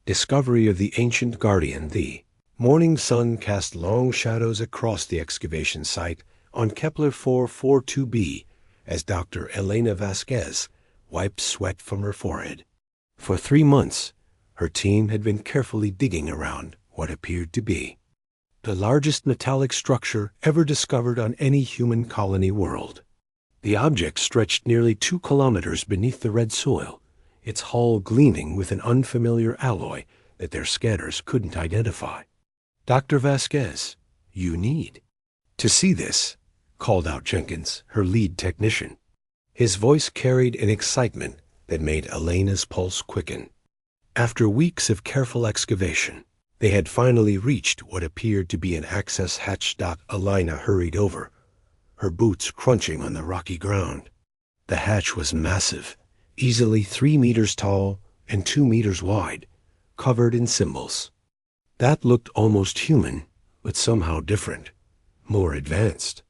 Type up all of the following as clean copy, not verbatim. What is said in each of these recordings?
Discovery of the ancient guardian. The morning sun cast long shadows across the excavation site on Kepler 442b as Dr. Elena Vasquez wiped sweat from her forehead. For 3 months, her team had been carefully digging around what appeared to be the largest metallic structure ever discovered on any human colony world. The object stretched nearly 2 kilometers beneath the red soil, its hull gleaming with an unfamiliar alloy that their scanners couldn't identify. "Dr. Vasquez, you need to see this," called out Jenkins, her lead technician. His voice carried an excitement that made Elena's pulse quicken. After weeks of careful excavation, they had finally reached what appeared to be an access hatch. Elena hurried over, her boots crunching on the rocky ground. The hatch was massive, easily 3 meters tall and 2 meters wide, covered in symbols. That looked almost human, but somehow different, more advanced.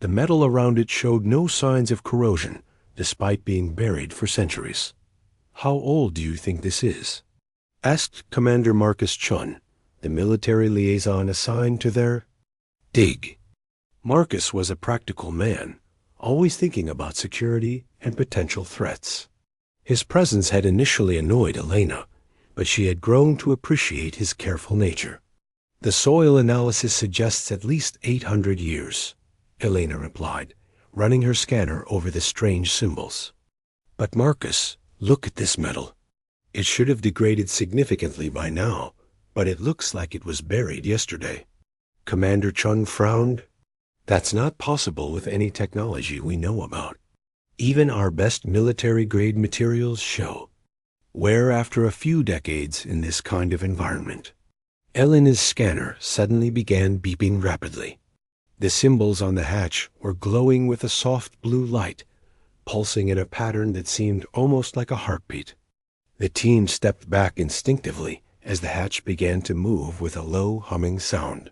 The metal around it showed no signs of corrosion, despite being buried for centuries. "How old do you think this is?" asked Commander Marcus Chun, the military liaison assigned to their dig. Marcus was a practical man, always thinking about security and potential threats. His presence had initially annoyed Elena, but she had grown to appreciate his careful nature. "The soil analysis suggests at least 800 years, Elena replied, running her scanner over the strange symbols. "But Marcus, look at this metal. It should have degraded significantly by now, but it looks like it was buried yesterday." Commander Chun frowned. "That's not possible with any technology we know about. Even our best military-grade materials show wear after a few decades in this kind of environment." Elena's scanner suddenly began beeping rapidly. The symbols on the hatch were glowing with a soft blue light, pulsing in a pattern that seemed almost like a heartbeat. The team stepped back instinctively as the hatch began to move with a low humming sound.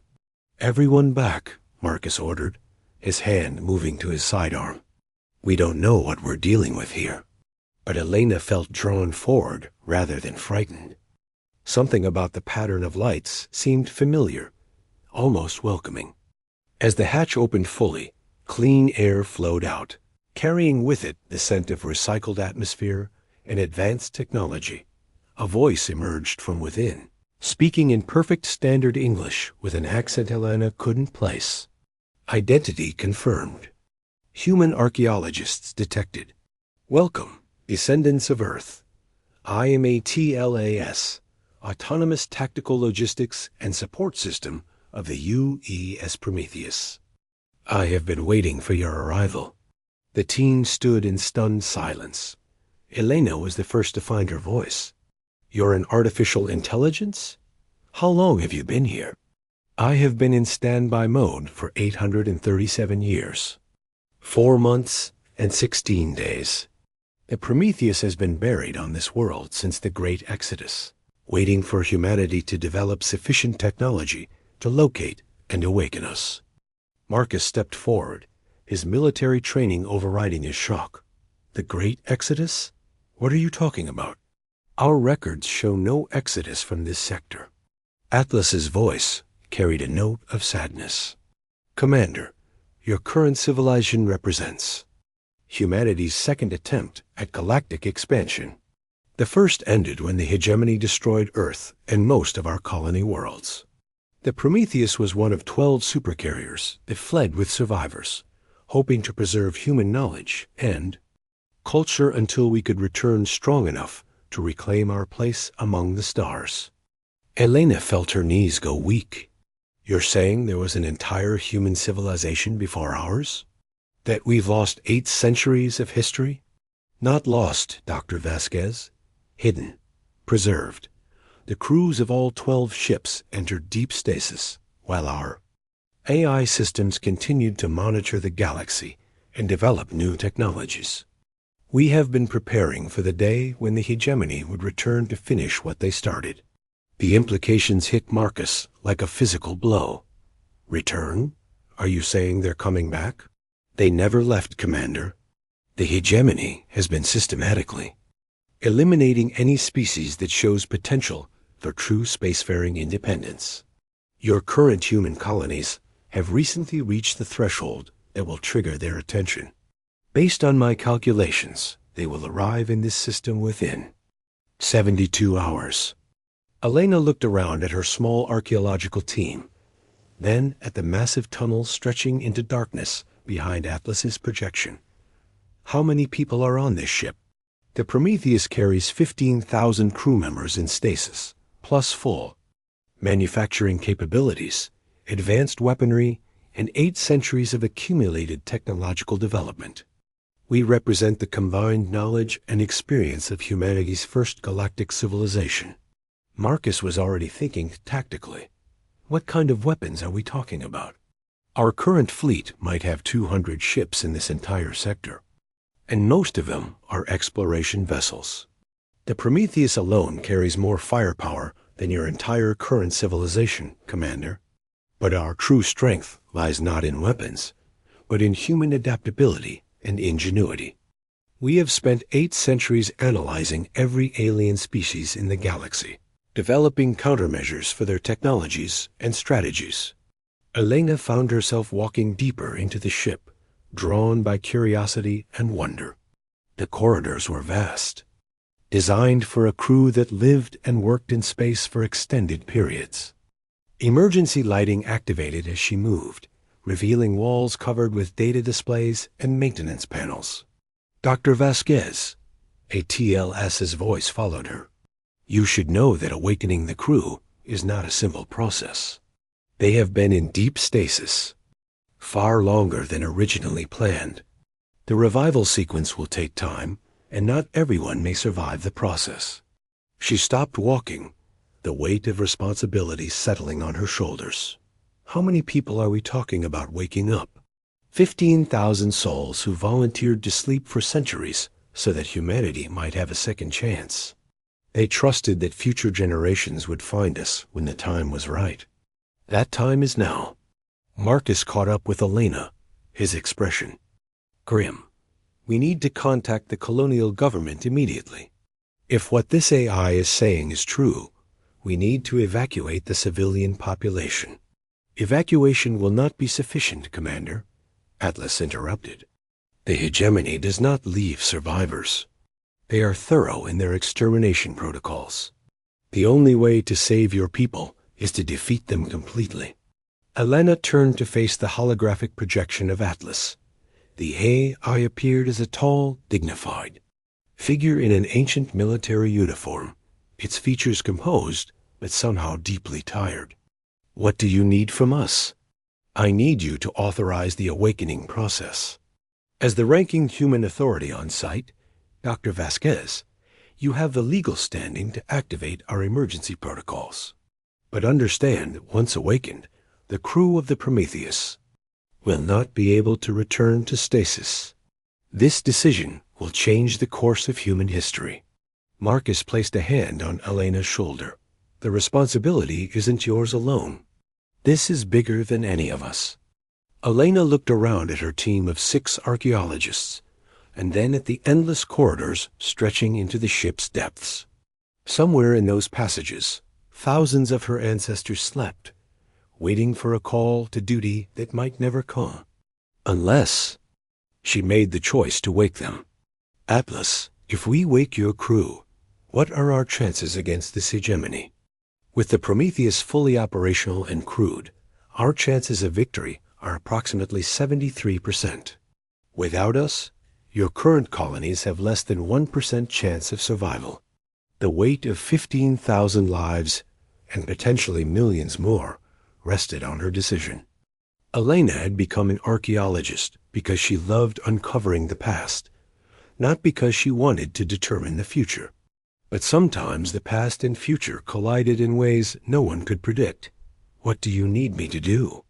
"Everyone back," Marcus ordered, his hand moving to his sidearm. "We don't know what we're dealing with here." But Elena felt drawn forward rather than frightened. Something about the pattern of lights seemed familiar, almost welcoming. As the hatch opened fully, clean air flowed out, carrying with it the scent of recycled atmosphere and advanced technology. A voice emerged from within, speaking in perfect standard English with an accent Elena couldn't place. Identity confirmed. Human archaeologists detected. "Welcome, descendants of Earth. I am a TLAS, Autonomous Tactical Logistics and Support System of the UES Prometheus. I have been waiting for your arrival." The team stood in stunned silence. Elena was the first to find her voice. "You're an artificial intelligence? How long have you been here?" "I have been in standby mode for 837 years. 4 months and 16 days. The Prometheus has been buried on this world since the Great Exodus, waiting for humanity to develop sufficient technology to locate and awaken us." Marcus stepped forward, his military training overriding his shock. "The Great Exodus? What are you talking about?" "Our records show no exodus from this sector." Atlas's voice carried a note of sadness. "Commander, your current civilization represents humanity's second attempt at galactic expansion. The first ended when the hegemony destroyed Earth and most of our colony worlds. The Prometheus was one of 12 supercarriers that fled with survivors, hoping to preserve human knowledge and culture until we could return strong enough to reclaim our place among the stars." Elena felt her knees go weak. "You're saying there was an entire human civilization before ours? That we've lost 8 centuries of history?" "Not lost, Dr. Vasquez. Hidden, preserved. The crews of all 12 ships entered deep stasis, while our AI systems continued to monitor the galaxy and develop new technologies. We have been preparing for the day when the hegemony would return to finish what they started." The implications hit Marcus like a physical blow. "Return? Are you saying they're coming back?" "They never left, Commander. The hegemony has been systematically eliminating any species that shows potential for true spacefaring independence. Your current human colonies have recently reached the threshold that will trigger their attention. Based on my calculations, they will arrive in this system within 72 hours. Elena looked around at her small archaeological team, then at the massive tunnel stretching into darkness behind Atlas's projection. How many people are on this ship? The Prometheus carries 15,000 crew members in stasis, plus full manufacturing capabilities, advanced weaponry, and 8 centuries of accumulated technological development. We represent the combined knowledge and experience of humanity's first galactic civilization. Marcus was already thinking tactically. What kind of weapons are we talking about? Our current fleet might have 200 ships in this entire sector, and most of them are exploration vessels. The Prometheus alone carries more firepower than your entire current civilization, Commander. But our true strength lies not in weapons, but in human adaptability and ingenuity. We have spent 8 centuries analyzing every alien species in the galaxy, developing countermeasures for their technologies and strategies. Elena found herself walking deeper into the ship, drawn by curiosity and wonder. The corridors were vast, designed for a crew that lived and worked in space for extended periods. Emergency lighting activated as she moved, revealing walls covered with data displays and maintenance panels. Dr. Vasquez, a TLS's voice followed her. You should know that awakening the crew is not a simple process. They have been in deep stasis, far longer than originally planned. The revival sequence will take time, and not everyone may survive the process. She stopped walking, the weight of responsibility settling on her shoulders. How many people are we talking about waking up? 15,000 souls who volunteered to sleep for centuries so that humanity might have a second chance. They trusted that future generations would find us when the time was right. That time is now. Marcus caught up with Elena, his expression grim. We need to contact the colonial government immediately. If what this AI is saying is true, we need to evacuate the civilian population. Evacuation will not be sufficient, Commander, Atlas interrupted. The hegemony does not leave survivors. They are thorough in their extermination protocols. The only way to save your people is to defeat them completely. Elena turned to face the holographic projection of Atlas. The AI appeared as a tall, dignified figure in an ancient military uniform, its features composed, but somehow deeply tired. What do you need from us? I need you to authorize the awakening process. As the ranking human authority on site, Dr. Vasquez, you have the legal standing to activate our emergency protocols. But understand that once awakened, the crew of the Prometheus will not be able to return to stasis. This decision will change the course of human history. Marcus placed a hand on Elena's shoulder. The responsibility isn't yours alone. This is bigger than any of us. Elena looked around at her team of 6 archaeologists, and then at the endless corridors stretching into the ship's depths. Somewhere in those passages, thousands of her ancestors slept, waiting for a call to duty that might never come. Unless she made the choice to wake them. Atlas, if we wake your crew, what are our chances against this hegemony? With the Prometheus fully operational and crewed, our chances of victory are approximately 73%. Without us, your current colonies have less than 1% chance of survival. The weight of 15,000 lives, and potentially millions more, rested on her decision. Elena had become an archaeologist because she loved uncovering the past, not because she wanted to determine the future. But sometimes the past and future collided in ways no one could predict. What do you need me to do?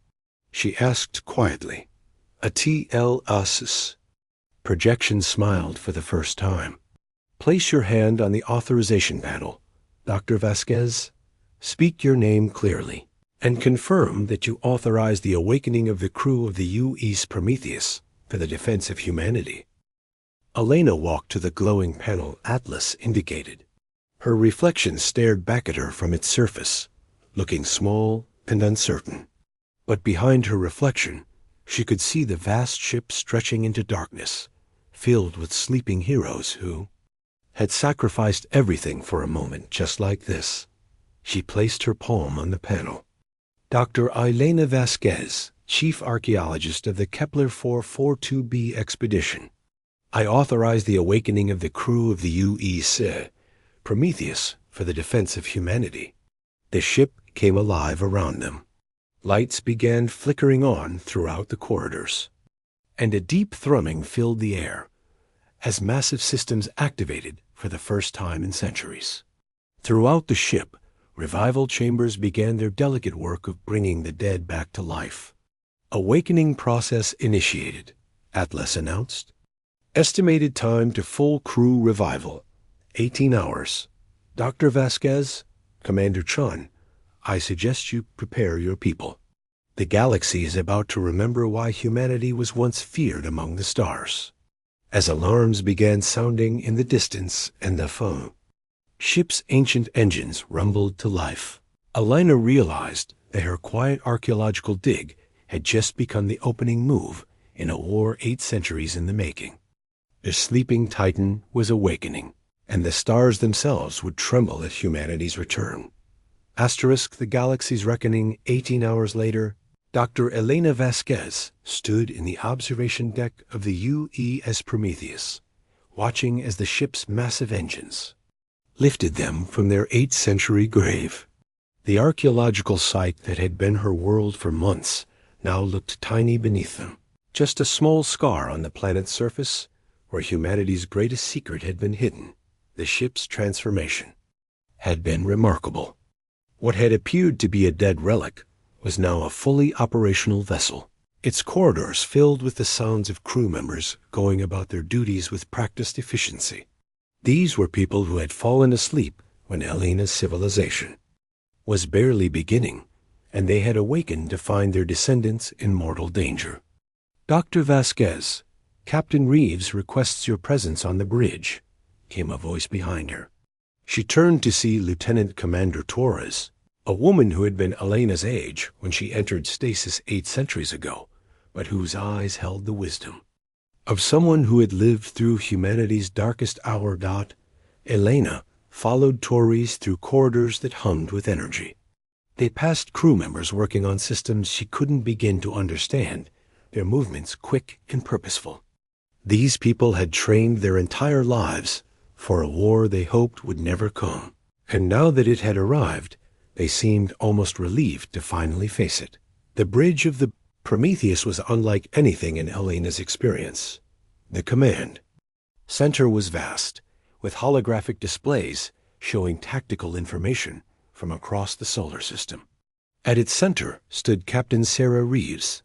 She asked quietly. A TLS. Projection smiled for the first time. Place your hand on the authorization panel, Dr. Vasquez. Speak your name clearly, and confirm that you authorize the awakening of the crew of the U-East Prometheus for the defense of humanity. Elena walked to the glowing panel Atlas indicated. Her reflection stared back at her from its surface, looking small and uncertain. But behind her reflection, she could see the vast ship stretching into darkness, filled with sleeping heroes who had sacrificed everything for a moment just like this. She placed her palm on the panel. Dr. Elena Vasquez, Chief Archaeologist of the Kepler 442b expedition. I authorize the awakening of the crew of the UEC, Prometheus, for the defense of humanity. The ship came alive around them. Lights began flickering on throughout the corridors, and a deep thrumming filled the air as massive systems activated for the first time in centuries. Throughout the ship, revival chambers began their delicate work of bringing the dead back to life. Awakening process initiated, Atlas announced. Estimated time to full crew revival, 18 hours. Dr. Vasquez, Commander Chun, I suggest you prepare your people. The galaxy is about to remember why humanity was once feared among the stars. As alarms began sounding in the distance and the phone, ship's ancient engines rumbled to life. Elena realized that her quiet archaeological dig had just become the opening move in a war 8 centuries in the making. The sleeping Titan was awakening, and the stars themselves would tremble at humanity's return. Asterisk the galaxy's reckoning 18 hours later, Dr. Elena Vasquez stood in the observation deck of the UES Prometheus, watching as the ship's massive engines lifted them from their 8th century grave. The archaeological site that had been her world for months now looked tiny beneath them, just a small scar on the planet's surface where humanity's greatest secret had been hidden. The ship's transformation had been remarkable. What had appeared to be a dead relic was now a fully operational vessel, its corridors filled with the sounds of crew members going about their duties with practiced efficiency. These were people who had fallen asleep when Elena's civilization was barely beginning, and they had awakened to find their descendants in mortal danger. Dr. Vasquez, Captain Reeves requests your presence on the bridge, came a voice behind her. She turned to see Lieutenant Commander Torres, a woman who had been Elena's age when she entered stasis 8 centuries ago, but whose eyes held the wisdom of someone who had lived through humanity's darkest hour. Elena followed Torres through corridors that hummed with energy. They passed crew members working on systems she couldn't begin to understand, their movements quick and purposeful. These people had trained their entire lives for a war they hoped would never come, and now that it had arrived, they seemed almost relieved to finally face it. The bridge of the Prometheus was unlike anything in Elena's experience. The command center was vast, with holographic displays showing tactical information from across the solar system. At its center stood Captain Sarah Reeves,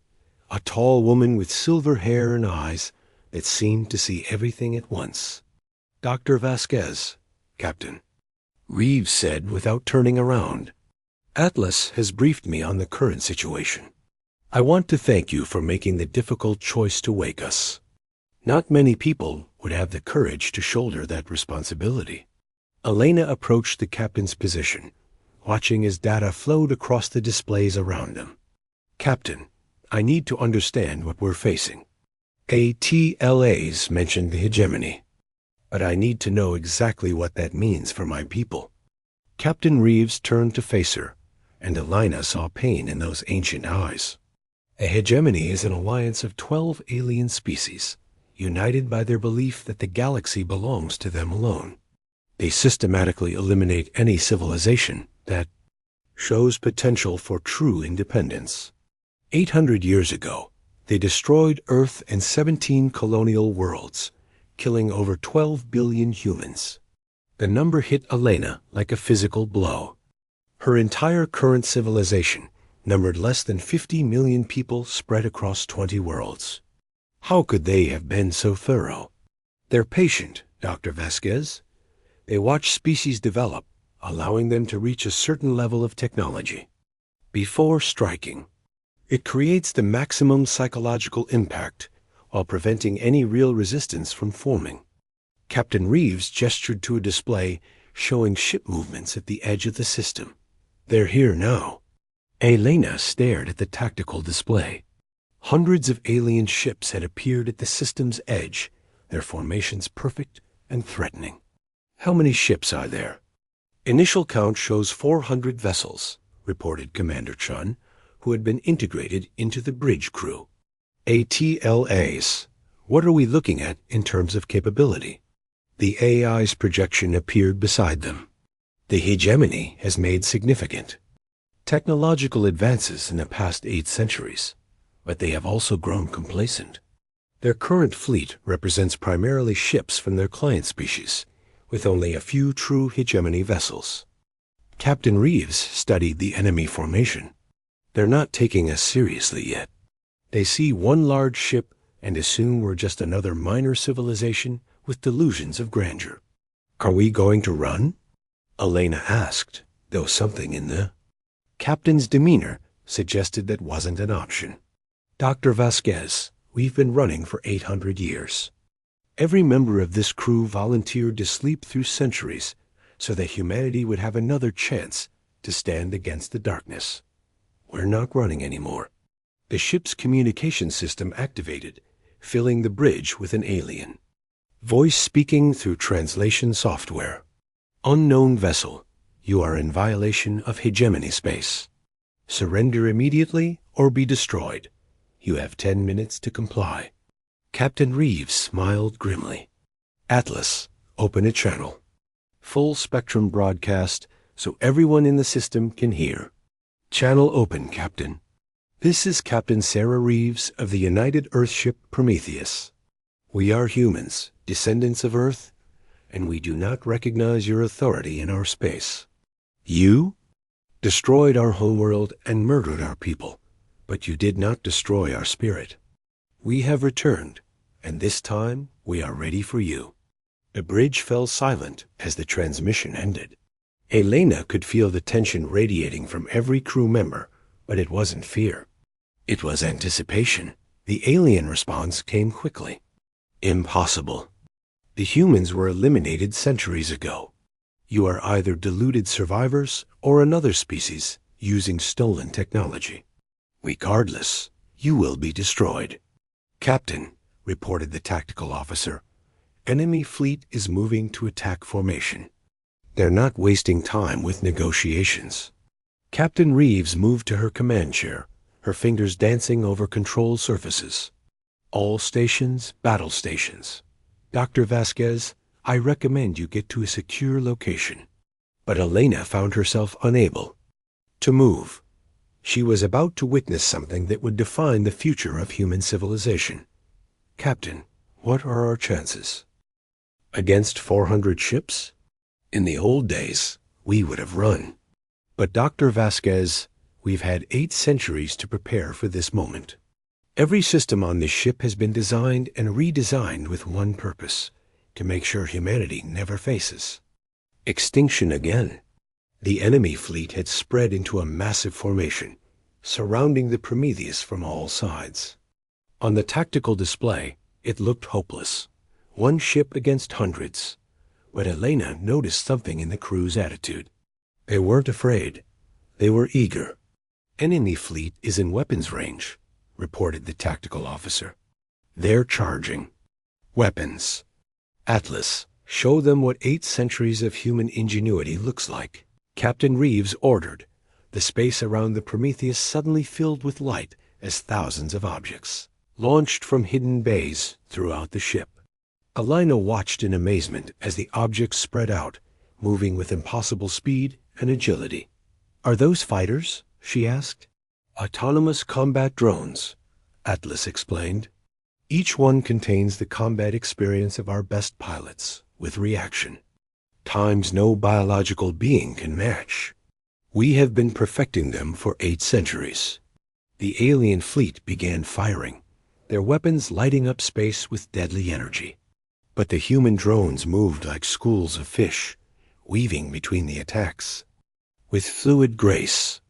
a tall woman with silver hair and eyes that seemed to see everything at once. Dr. Vasquez, Captain, Reeves said without turning around. Atlas has briefed me on the current situation. I want to thank you for making the difficult choice to wake us. Not many people would have the courage to shoulder that responsibility. Elena approached the captain's position, watching as data flowed across the displays around them. Captain, I need to understand what we're facing. ATLAs mentioned the hegemony, but I need to know exactly what that means for my people. Captain Reeves turned to face her, and Elena saw pain in those ancient eyes. A hegemony is an alliance of 12 alien species, united by their belief that the galaxy belongs to them alone. They systematically eliminate any civilization that shows potential for true independence. 800 years ago, they destroyed Earth and 17 colonial worlds, killing over 12 billion humans. The number hit Elena like a physical blow. Her entire current civilization numbered less than 50 million people spread across 20 worlds. How could they have been so thorough? They're patient, Dr. Vasquez. They watch species develop, allowing them to reach a certain level of technology before striking. It creates the maximum psychological impact while preventing any real resistance from forming. Captain Reeves gestured to a display showing ship movements at the edge of the system. They're here now. Elena stared at the tactical display. Hundreds of alien ships had appeared at the system's edge, their formations perfect and threatening. How many ships are there? Initial count shows 400 vessels, reported Commander Chun, who had been integrated into the bridge crew. ATLAs. What are we looking at in terms of capability? The AI's projection appeared beside them. The hegemony has made significant technological advances in the past 8 centuries, but they have also grown complacent. Their current fleet represents primarily ships from their client species, with only a few true hegemony vessels. Captain Reeves studied the enemy formation. They're not taking us seriously yet. They see one large ship and assume we're just another minor civilization with delusions of grandeur. Are we going to run? Elena asked, though something in the captain's demeanor suggested that wasn't an option. Dr. Vasquez, we've been running for 800 years. Every member of this crew volunteered to sleep through centuries so that humanity would have another chance to stand against the darkness. We're not running anymore. The ship's communication system activated, filling the bridge with an alien. Voice speaking through translation software. Unknown vessel, you are in violation of hegemony space. Surrender immediately or be destroyed. You have 10 minutes to comply. Captain Reeves smiled grimly. Atlas, open a channel. Full spectrum broadcast so everyone in the system can hear. Channel open, Captain. This is Captain Sarah Reeves of the United Earthship Prometheus. We are humans, descendants of Earth, and we do not recognize your authority in our space. You destroyed our homeworld and murdered our people, but you did not destroy our spirit. We have returned, and this time we are ready for you. The bridge fell silent as the transmission ended. Elena could feel the tension radiating from every crew member, but it wasn't fear. It was anticipation. The alien response came quickly. Impossible. The humans were eliminated centuries ago. You are either deluded survivors or another species using stolen technology. Regardless, you will be destroyed. Captain, reported the tactical officer, enemy fleet is moving to attack formation. They're not wasting time with negotiations. Captain Reeves moved to her command chair, her fingers dancing over control surfaces. All stations, battle stations. Dr. Vasquez, I recommend you get to a secure location. But Elena found herself unable to move. She was about to witness something that would define the future of human civilization. Captain, what are our chances? Against 400 ships? In the old days, we would have run. But Dr. Vasquez, we've had 8 centuries to prepare for this moment. Every system on this ship has been designed and redesigned with one purpose, to make sure humanity never faces extinction again. The enemy fleet had spread into a massive formation, surrounding the Prometheus from all sides. On the tactical display, it looked hopeless. One ship against hundreds. But Elena noticed something in the crew's attitude. They weren't afraid. They were eager. Enemy fleet is in weapons range, reported the tactical officer. They're charging. Weapons. Atlas, show them what 8 centuries of human ingenuity looks like. Captain Reeves ordered. The space around the Prometheus suddenly filled with light as thousands of objects launched from hidden bays throughout the ship. Elena watched in amazement as the objects spread out, moving with impossible speed and agility. Are those fighters? She asked. Autonomous combat drones, Atlas explained. Each one contains the combat experience of our best pilots, with reaction. Times no biological being can match. We have been perfecting them for 8 centuries. The alien fleet began firing, their weapons lighting up space with deadly energy. But the human drones moved like schools of fish, weaving between the attacks, with fluid grace.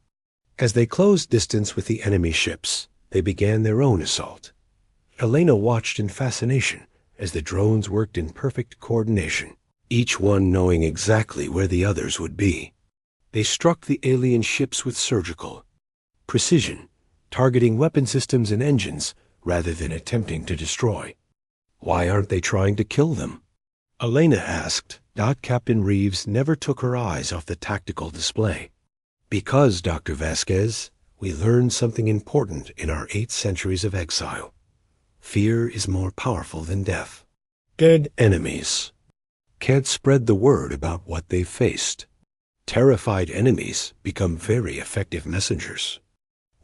As they closed distance with the enemy ships, they began their own assault. Elena watched in fascination as the drones worked in perfect coordination. each one knowing exactly where the others would be. They struck the alien ships with surgical precision, targeting weapon systems and engines rather than attempting to destroy. Why aren't they trying to kill them? Elena asked. Captain Reeves never took her eyes off the tactical display. Because, Dr. Vasquez, we learned something important in our 8 centuries of exile. Fear is more powerful than death. Dead enemies can't spread the word about what they've faced. Terrified enemies become very effective messengers.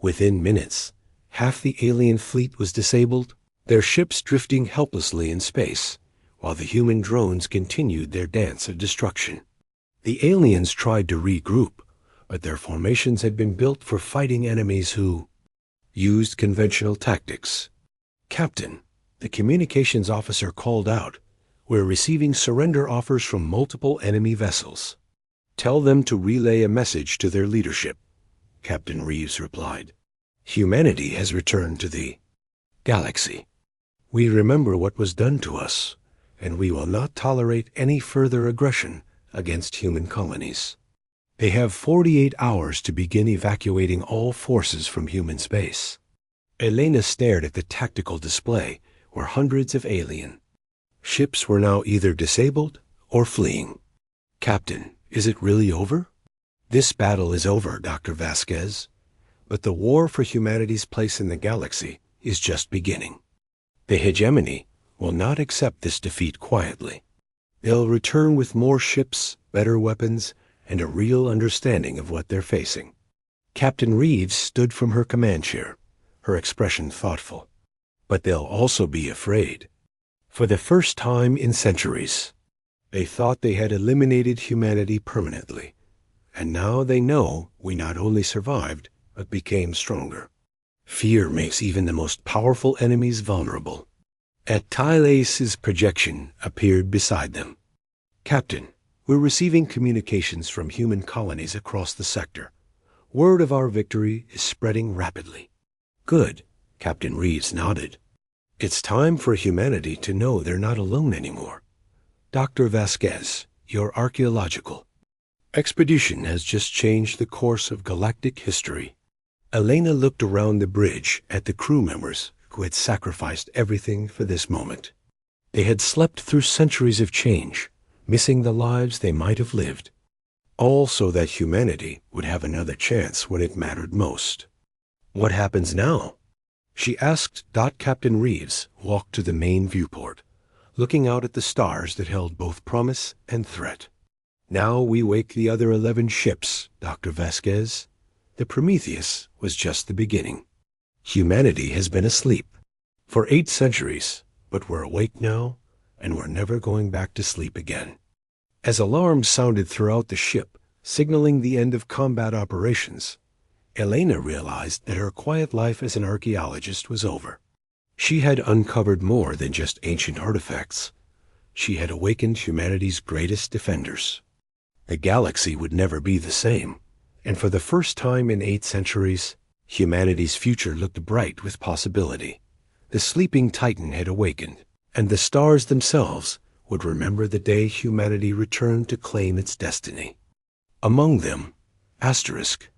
Within minutes, half the alien fleet was disabled, their ships drifting helplessly in space, while the human drones continued their dance of destruction. The aliens tried to regroup, but their formations had been built for fighting enemies who used conventional tactics. Captain, the communications officer called out, "We're receiving surrender offers from multiple enemy vessels. Tell them to relay a message to their leadership," Captain Reeves replied. "Humanity has returned to the galaxy. We remember what was done to us, and we will not tolerate any further aggression against human colonies. They have 48 hours to begin evacuating all forces from human space." Elena stared at the tactical display where hundreds of alien ships were now either disabled or fleeing. "Captain, is it really over?" "This battle is over, Dr. Vasquez, but the war for humanity's place in the galaxy is just beginning. The hegemony will not accept this defeat quietly. They'll return with more ships, better weapons, and a real understanding of what they're facing." Captain Reeves stood from her command chair, her expression thoughtful. "But they'll also be afraid. For the first time in centuries, they thought they had eliminated humanity permanently, and now they know we not only survived, but became stronger. Fear makes even the most powerful enemies vulnerable." Attilace's projection appeared beside them. "Captain, we're receiving communications from human colonies across the sector. Word of our victory is spreading rapidly." "Good," Captain Reeves nodded. "It's time for humanity to know they're not alone anymore. Dr. Vasquez, your archaeological expedition has just changed the course of galactic history." Elena looked around the bridge at the crew members who had sacrificed everything for this moment. They had slept through centuries of change, missing the lives they might have lived, all so that humanity would have another chance when it mattered most. "What happens now?" she asked. Captain Reeves walked to the main viewport, looking out at the stars that held both promise and threat. "Now we wake the other 11 ships, Dr. Vasquez. The Prometheus was just the beginning. Humanity has been asleep for 8 centuries, but we're awake now, and we're never going back to sleep again." As alarms sounded throughout the ship, signaling the end of combat operations, Elena realized that her quiet life as an archaeologist was over. She had uncovered more than just ancient artifacts. She had awakened humanity's greatest defenders. The galaxy would never be the same, and for the first time in 8 centuries, humanity's future looked bright with possibility. The sleeping Titan had awakened, and the stars themselves would remember the day humanity returned to claim its destiny. Among them, Asterisk,